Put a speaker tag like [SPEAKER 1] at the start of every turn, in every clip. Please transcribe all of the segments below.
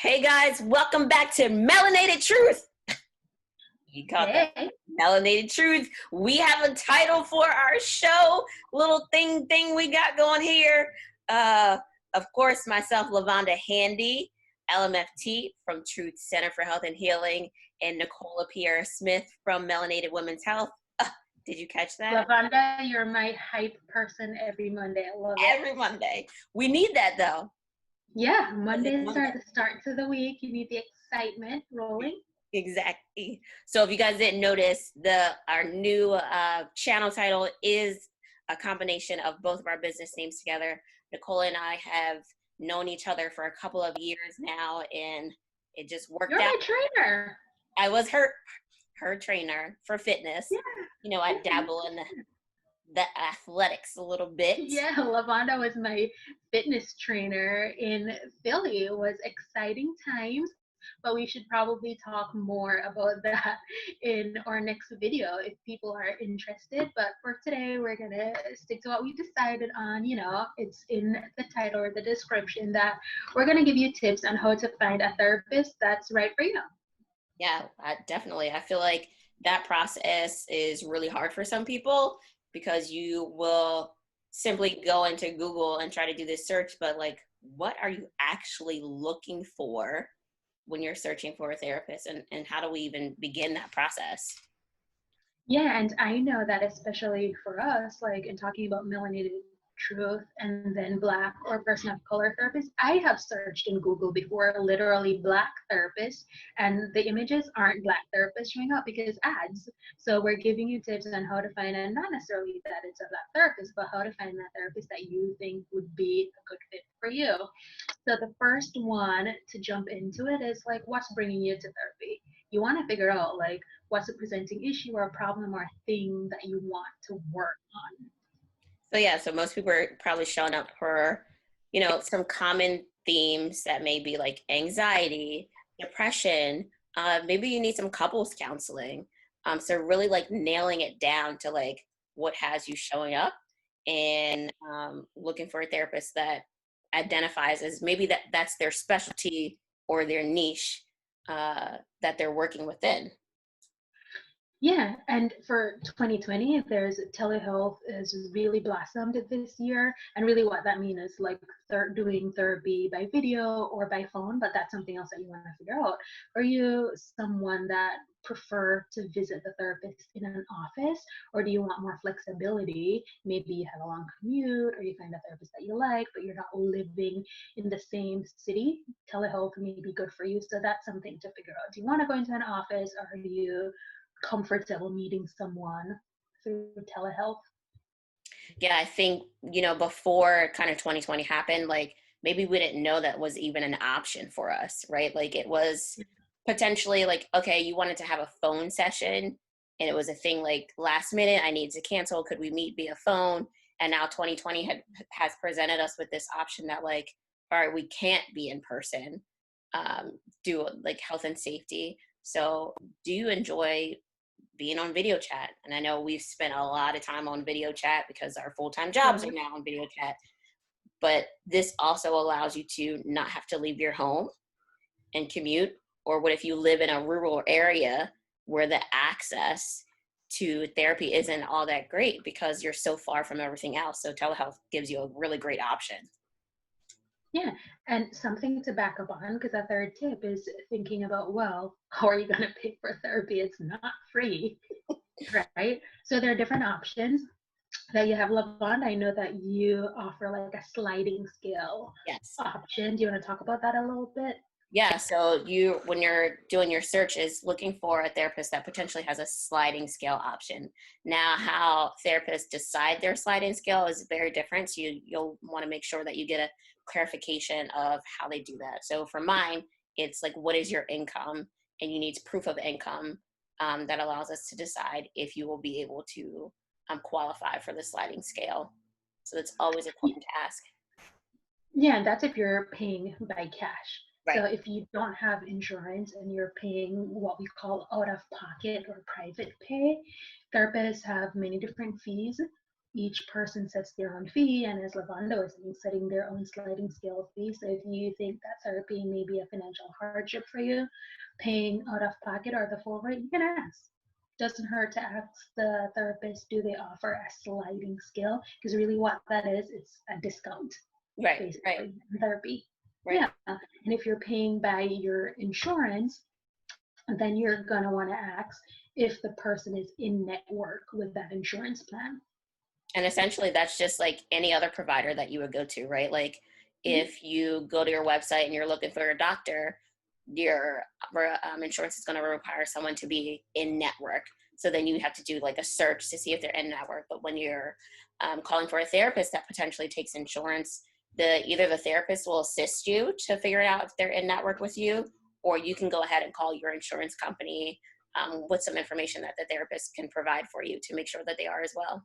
[SPEAKER 1] Hey guys, welcome back to Melanated Truth. You caught that.
[SPEAKER 2] Hey.
[SPEAKER 1] Melanated Truth. We have a title for our show, little thing we got going here. Of course, myself, Lavonda Handy, LMFT from Truth Center for Health and Healing, and Nicola Pierre Smith from Melanated Women's Health. Did you catch that?
[SPEAKER 2] Lavonda, you're my hype person every Monday. I love it.
[SPEAKER 1] Every Monday. We need that though.
[SPEAKER 2] Yeah, Mondays are the starts of the week. You need the excitement rolling.
[SPEAKER 1] Exactly. So if you guys didn't notice, our new channel title is a combination of both of our business names together. Nicola and I have known each other for a couple of years now, and it just worked out.
[SPEAKER 2] You're my trainer.
[SPEAKER 1] I was her trainer for fitness.
[SPEAKER 2] Yeah.
[SPEAKER 1] You know, I dabble in the athletics a little bit.
[SPEAKER 2] Yeah, Lavonda was my fitness trainer in Philly. It was exciting times, but we should probably talk more about that in our next video if people are interested. But for today, we're going to stick to what we decided on. You know, it's in the title or the description that we're going to give you tips on how to find a therapist that's right for you.
[SPEAKER 1] Yeah, definitely. I feel like that process is really hard for some people because you will simply go into Google and try to do this search, but like, what are you actually looking for when you're searching for a therapist, and how do we even begin that process?
[SPEAKER 2] Yeah, and I know that especially for us, like in talking about melanated truth and then Black or person of color therapists, I have searched in Google before literally Black therapists, and the images aren't Black therapists showing up because ads. So we're giving you tips on how to find, and not necessarily that it's a Black therapist, but how to find that therapist that you think would be a good fit for you. So the first one to jump into it is like, what's bringing you to therapy? You want to figure out like what's a presenting issue or a problem or a thing that you want to work on.
[SPEAKER 1] So yeah, so most people are probably showing up for, you know, some common themes that may be like anxiety, depression, maybe you need some couples counseling. So really like nailing it down to like what has you showing up, and looking for a therapist that identifies as maybe that's their specialty or their niche that they're working within.
[SPEAKER 2] Yeah, and for 2020, there's telehealth is really blossomed this year, and really what that means is like doing therapy by video or by phone, but that's something else that you want to figure out. Are you someone that prefer to visit the therapist in an office, or do you want more flexibility? Maybe you have a long commute, or you find a therapist that you like, but you're not living in the same city. Telehealth may be good for you, so that's something to figure out. Do you want to go into an office, or are you comfortable meeting someone through telehealth?
[SPEAKER 1] Yeah, I think, you know, before kind of 2020 happened, like maybe we didn't know that was even an option for us, right? Like it was potentially like, okay, you wanted to have a phone session and it was a thing like last minute, I need to cancel. Could we meet via phone? And now 2020 has presented us with this option that like, all right, we can't be in person, do like health and safety. So do you enjoy being on video chat? And I know we've spent a lot of time on video chat because our full-time jobs are now on video chat, but this also allows you to not have to leave your home and commute. Or what if you live in a rural area where the access to therapy isn't all that great because you're so far from everything else? So telehealth gives you a really great option.
[SPEAKER 2] Yeah, and something to back up on, because a third tip is thinking about, well, how are you going to pay for therapy? It's not free, right? So there are different options that you have. Lavonda, I know that you offer like a sliding scale
[SPEAKER 1] Yes.
[SPEAKER 2] option. Do you want to talk about that a little bit?
[SPEAKER 1] Yeah, so when you're doing your search, is looking for a therapist that potentially has a sliding scale option. Now, how therapists decide their sliding scale is very different. So you'll want to make sure that you get a clarification of how they do that. So for mine, it's like, what is your income? And you need proof of income that allows us to decide if you will be able to qualify for the sliding scale. So it's always important to ask.
[SPEAKER 2] Yeah, and that's if you're paying by cash.
[SPEAKER 1] Right.
[SPEAKER 2] So if you don't have insurance and you're paying what we call out of pocket or private pay, therapists have many different fees. each person sets their own fee, and as Lavando is saying, setting their own sliding scale fee. So if you think that therapy may be a financial hardship for you, paying out of pocket or the full rate, you can ask. Doesn't hurt to ask the therapist, do they offer a sliding scale? Because really what that is, it's a discount,
[SPEAKER 1] Right, right,
[SPEAKER 2] basically, in therapy.
[SPEAKER 1] right.
[SPEAKER 2] Yeah. And if you're paying by your insurance, then you're going to want to ask if the person is in network with that insurance plan.
[SPEAKER 1] And essentially that's just like any other provider that you would go to, right? Like
[SPEAKER 2] Mhm.
[SPEAKER 1] if you go to your website and you're looking for a doctor, your insurance is going to require someone to be in network. So then you have to do like a search to see if they're in network. But when you're calling for a therapist that potentially takes insurance, either the therapist will assist you to figure out if they're in network with you, or you can go ahead and call your insurance company with some information that the therapist can provide for you to make sure that they are as well.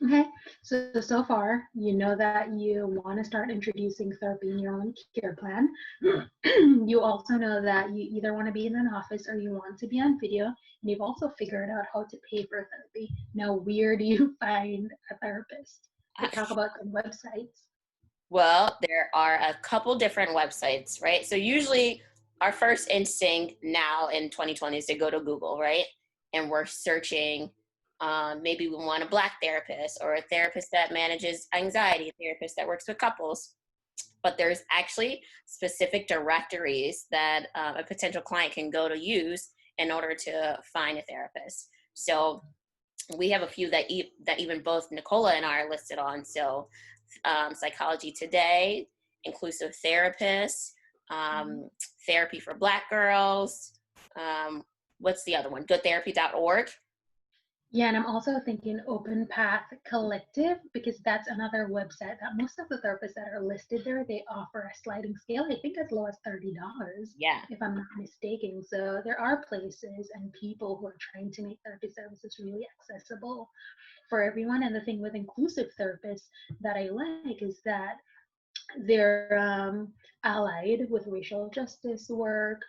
[SPEAKER 2] Okay, so far, you know that you want to start introducing therapy in your own care plan. You also know that you either want to be in an office or you want to be on video, and you've also figured out how to pay for therapy. Now, where do you find a therapist? We talk about some websites.
[SPEAKER 1] Well, there are a couple different websites, right? So usually our first instinct now in 2020 is to go to Google, right? And we're searching, maybe we want a Black therapist or a therapist that manages anxiety, a therapist that works with couples. But there's actually specific directories that a potential client can go to use in order to find a therapist. So we have a few that even both Nicola and I are listed on. So Psychology Today, Inclusive Therapists,
[SPEAKER 2] Mhm.
[SPEAKER 1] um, Therapy for Black Girls. What's the other one? Goodtherapy.org.
[SPEAKER 2] Yeah, and I'm also thinking Open Path Collective because that's another website that most of the therapists that are listed there, they offer a sliding scale, I think as low as $30,
[SPEAKER 1] Yeah.
[SPEAKER 2] if I'm not mistaken. So there are places and people who are trying to make therapy services really accessible for everyone. And the thing with inclusive therapists that I like is that they're allied with racial justice work.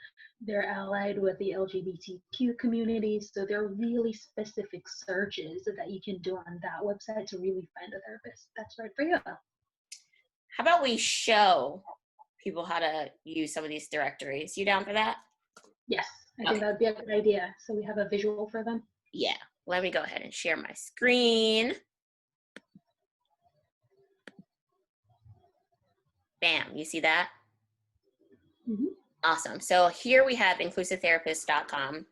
[SPEAKER 2] They're allied with the LGBTQ community. So there are really specific searches that you can do on that website to really find a therapist that's right for you.
[SPEAKER 1] How about we show people how to use some of these directories? You down for that?
[SPEAKER 2] Yes, I think
[SPEAKER 1] Okay.
[SPEAKER 2] that would be a good idea. So we have a visual for them.
[SPEAKER 1] Yeah. Let me go ahead and share my screen. Bam. You see that?
[SPEAKER 2] Mm-hmm.
[SPEAKER 1] Awesome. So here we have inclusivetherapist.com.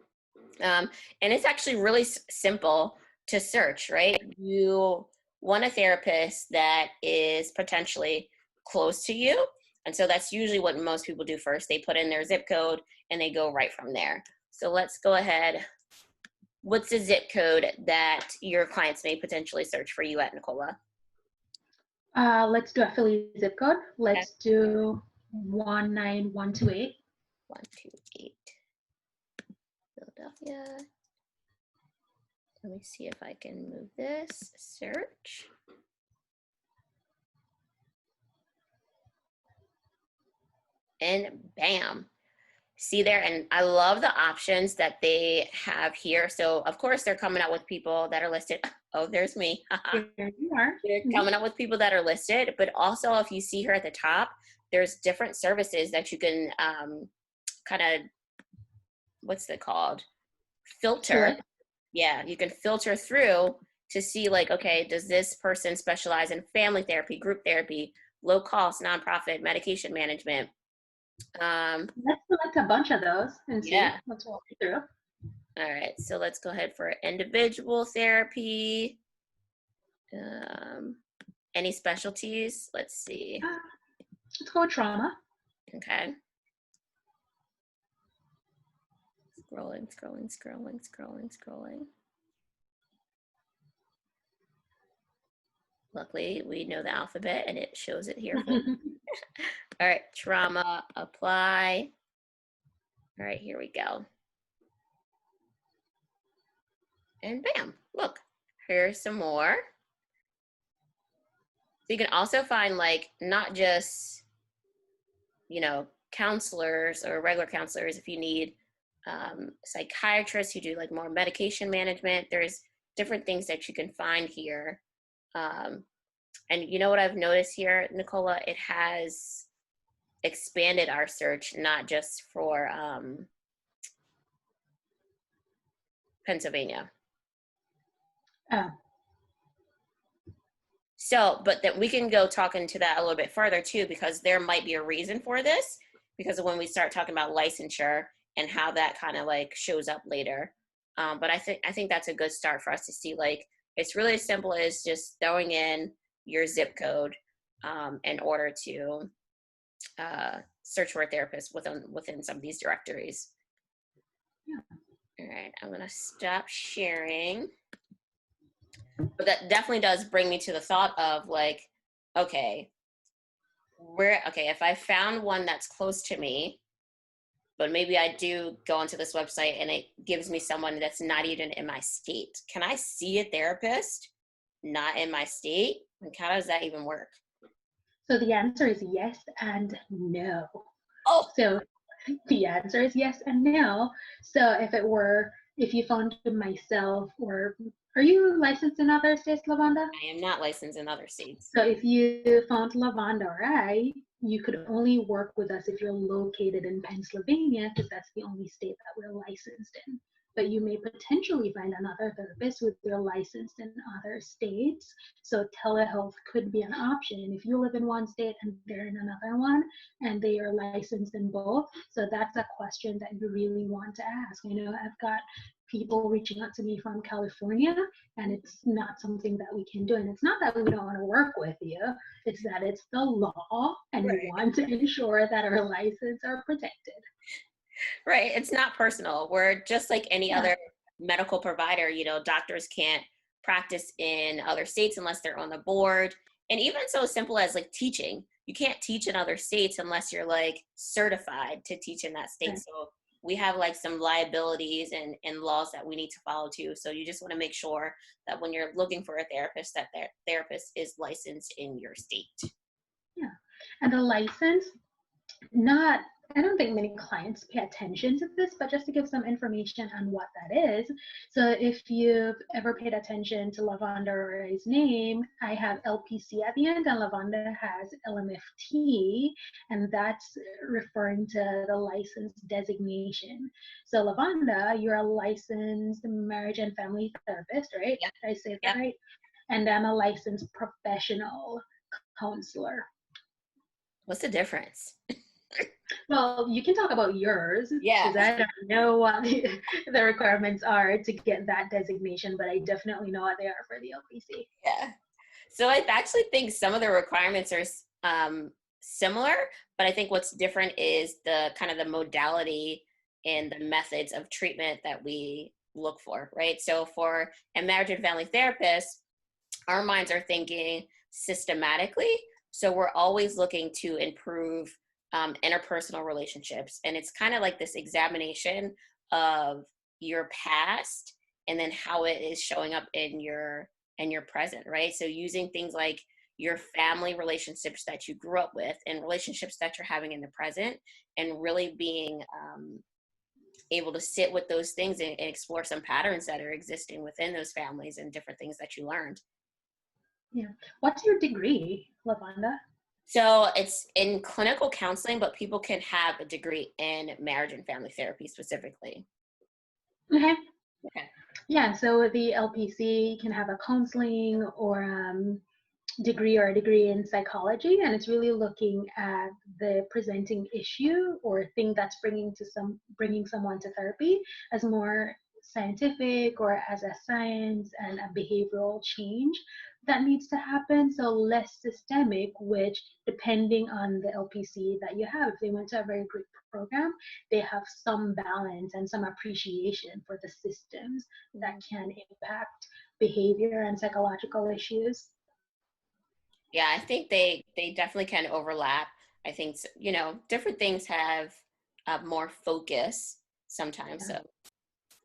[SPEAKER 1] And it's actually really simple to search, right? You want a therapist that is potentially close to you. And so that's usually what most people do first. They put in their zip code and they go right from there. So let's go ahead. What's the zip code that your clients may potentially search for you at, Nicola?
[SPEAKER 2] Let's do a Philly zip code.
[SPEAKER 1] Okay.
[SPEAKER 2] Let's do 19128.
[SPEAKER 1] 128, Philadelphia. Let me see if I can move this. Search. And bam. See there, and I love the options that they have here. So of course they're coming out with people that are listed. Oh, there's me.
[SPEAKER 2] There you are.
[SPEAKER 1] They're
[SPEAKER 2] Mm-hmm.
[SPEAKER 1] coming up with people that are listed, but also if you see here at the top, there's different services that you can kind of, what's it called? Filter.
[SPEAKER 2] Select.
[SPEAKER 1] Yeah, you can filter through to see like, okay, does this person specialize in family therapy, group therapy, low cost, nonprofit, medication management?
[SPEAKER 2] Let's select a bunch of those and see.
[SPEAKER 1] Yeah.
[SPEAKER 2] Let's walk you through.
[SPEAKER 1] All right, so let's go ahead for individual therapy. Any specialties? Let's see.
[SPEAKER 2] Let's go with trauma.
[SPEAKER 1] Okay. Scrolling, scrolling, scrolling, scrolling, scrolling. Luckily, we know the alphabet and it shows it here for me. All right, trauma, apply. All right, here we go. And bam, look, here's some more. So you can also find like not just, counselors or regular counselors if you need psychiatrists who do like more medication management. There's different things that you can find here And you know what I've noticed here, Nicola? It has expanded our search, not just for Pennsylvania.
[SPEAKER 2] Oh,
[SPEAKER 1] So, but that we can go talk into that a little bit further too, because there might be a reason for this. Because when we start talking about licensure and how that kind of like shows up later, but I think that's a good start for us to see. Like, it's really as simple as just throwing in your zip code in order to search for a therapist within some of these directories.
[SPEAKER 2] yeah.
[SPEAKER 1] All right, I'm gonna stop sharing. But that definitely does bring me to the thought of like, okay, if I found one that's close to me, but maybe I do go onto this website and it gives me someone that's not even in my state. Can I see a therapist not in my state? Like, how does that even work?
[SPEAKER 2] So the answer is yes and no.
[SPEAKER 1] Oh,
[SPEAKER 2] So the answer is yes and no. So if you found myself, or are you licensed in other states, Lavanda?
[SPEAKER 1] I am not licensed in other states.
[SPEAKER 2] So if you found Lavanda, right, you could only work with us if you're located in Pennsylvania, because that's the only state that we're licensed in. But you may potentially find another therapist with your license in other states. So telehealth could be an option if you live in one state and they're in another one and they are licensed in both. So that's a question that you really want to ask. You know, I've got people reaching out to me from California, and it's not something that we can do. And it's not that we don't want to work with you, it's that it's the law, and we
[SPEAKER 1] Right.
[SPEAKER 2] want to ensure that our licenses are protected.
[SPEAKER 1] Right. It's not personal. We're just like any
[SPEAKER 2] Yeah,
[SPEAKER 1] other medical provider. Doctors can't practice in other states unless they're on the board. And even so simple as like teaching, you can't teach in other states unless you're like certified to teach in that state.
[SPEAKER 2] right.
[SPEAKER 1] So we have like some liabilities and laws that we need to follow too. So you just want to make sure that when you're looking for a therapist, that their therapist is licensed in your state.
[SPEAKER 2] Yeah. And the license, not I don't think many clients pay attention to this, but just to give some information on what that is. So if you've ever paid attention to Lavanda's name, I have LPC at the end, and Lavanda has LMFT, and that's referring to the license designation. So Lavanda, you're a licensed marriage and family therapist, right?
[SPEAKER 1] Yep.
[SPEAKER 2] Did I say that
[SPEAKER 1] Yep.
[SPEAKER 2] right? And I'm a licensed professional counselor.
[SPEAKER 1] What's the difference?
[SPEAKER 2] Well, you can talk about yours
[SPEAKER 1] Yeah.
[SPEAKER 2] because I don't know what the requirements are to get that designation, but I definitely know what they are for the LPC.
[SPEAKER 1] Yeah. So I actually think some of the requirements are similar, but I think what's different is the kind of the modality and the methods of treatment that we look for, right? So for a marriage and family therapist, our minds are thinking systematically. So we're always looking to improve interpersonal relationships. And it's kind of like this examination of your past and then how it is showing up in your present, right? So using things like your family relationships that you grew up with and relationships that you're having in the present, and really being able to sit with those things and explore some patterns that are existing within those families and different things that you learned.
[SPEAKER 2] Yeah. What's your degree, Lavanda?
[SPEAKER 1] So it's in clinical counseling, but people can have a degree in marriage and family therapy specifically.
[SPEAKER 2] Okay.
[SPEAKER 1] Okay.
[SPEAKER 2] Yeah, so the LPC can have a counseling or degree or a degree in psychology, and it's really looking at the presenting issue or thing that's bringing someone to therapy as more scientific or as a science and a behavioral change that needs to happen, so less systemic, which depending on the LPC that you have, if they went to a very great program, they have some balance and some appreciation for the systems that
[SPEAKER 1] Mhm.
[SPEAKER 2] can impact behavior and psychological issues.
[SPEAKER 1] Yeah, I think they definitely can overlap. I think different things have more focus sometimes.
[SPEAKER 2] Yeah.
[SPEAKER 1] So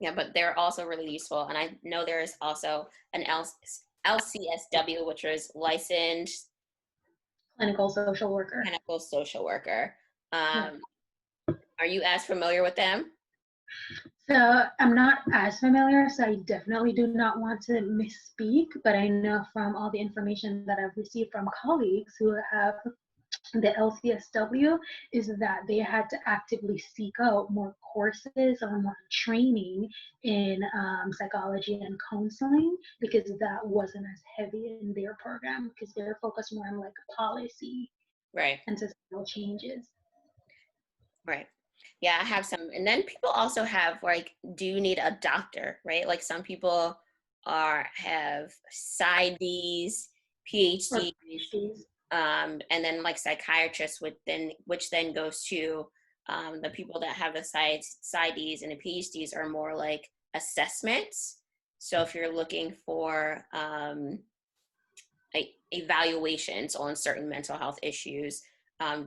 [SPEAKER 1] yeah, but they're also really useful. And I know there is also an LCSW, which is licensed
[SPEAKER 2] Clinical social worker.
[SPEAKER 1] clinical social worker.
[SPEAKER 2] Yeah.
[SPEAKER 1] Are you as familiar with them?
[SPEAKER 2] So I'm not as familiar, so I definitely do not want to misspeak, but I know from all the information that I've received from colleagues who have the LCSW is that they had to actively seek out more courses or more training in psychology and counseling because that wasn't as heavy in their program because they're focused more on like policy
[SPEAKER 1] Right.
[SPEAKER 2] and societal changes.
[SPEAKER 1] Right. Yeah, I have some. And then people also have like, do you need a doctor, right? Like some people have PsyDs,
[SPEAKER 2] Or
[SPEAKER 1] PhDs,
[SPEAKER 2] PhDs.
[SPEAKER 1] and then like psychiatrists which then goes to the people that have the PsyDs and the PhDs are more like assessments. So if you're looking for evaluations on certain mental health issues,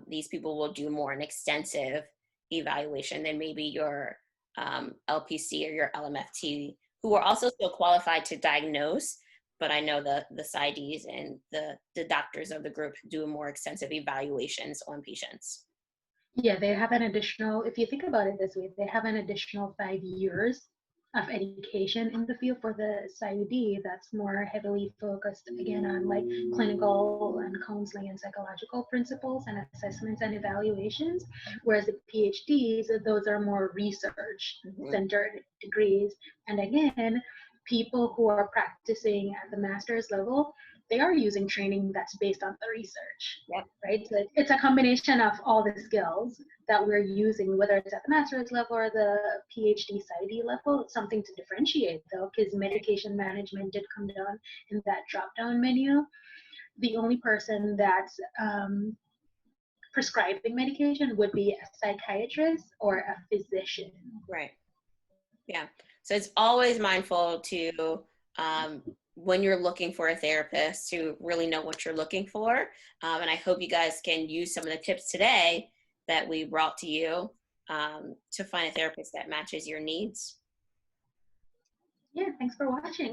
[SPEAKER 1] these people will do more an extensive evaluation than maybe your LPC or your LMFT, who are also still qualified to diagnose. But I know the PsyDs and the doctors of the group do more extensive evaluations on patients.
[SPEAKER 2] Yeah, they have an additional, if you think about it this way, they have an additional 5 years of education in the field for the PsyD that's more heavily focused again on like clinical and counseling and psychological principles and assessments and evaluations, whereas the PhDs, those are more research
[SPEAKER 1] Mhm.
[SPEAKER 2] centered degrees. And again, people who are practicing at the master's level, they are using training that's based on the research,
[SPEAKER 1] Yep.
[SPEAKER 2] right? So it's a combination of all the skills that we're using, whether it's at the master's level or the PhD PsyD level. It's something to differentiate though, because medication management did come down in that drop down menu. The only person that's prescribing medication would be a psychiatrist or a physician.
[SPEAKER 1] Right. Yeah. So it's always mindful to, when you're looking for a therapist, to really know what you're looking for. And I hope you guys can use some of the tips today that we brought to you, to find a therapist that matches your needs.
[SPEAKER 2] Yeah, thanks for watching.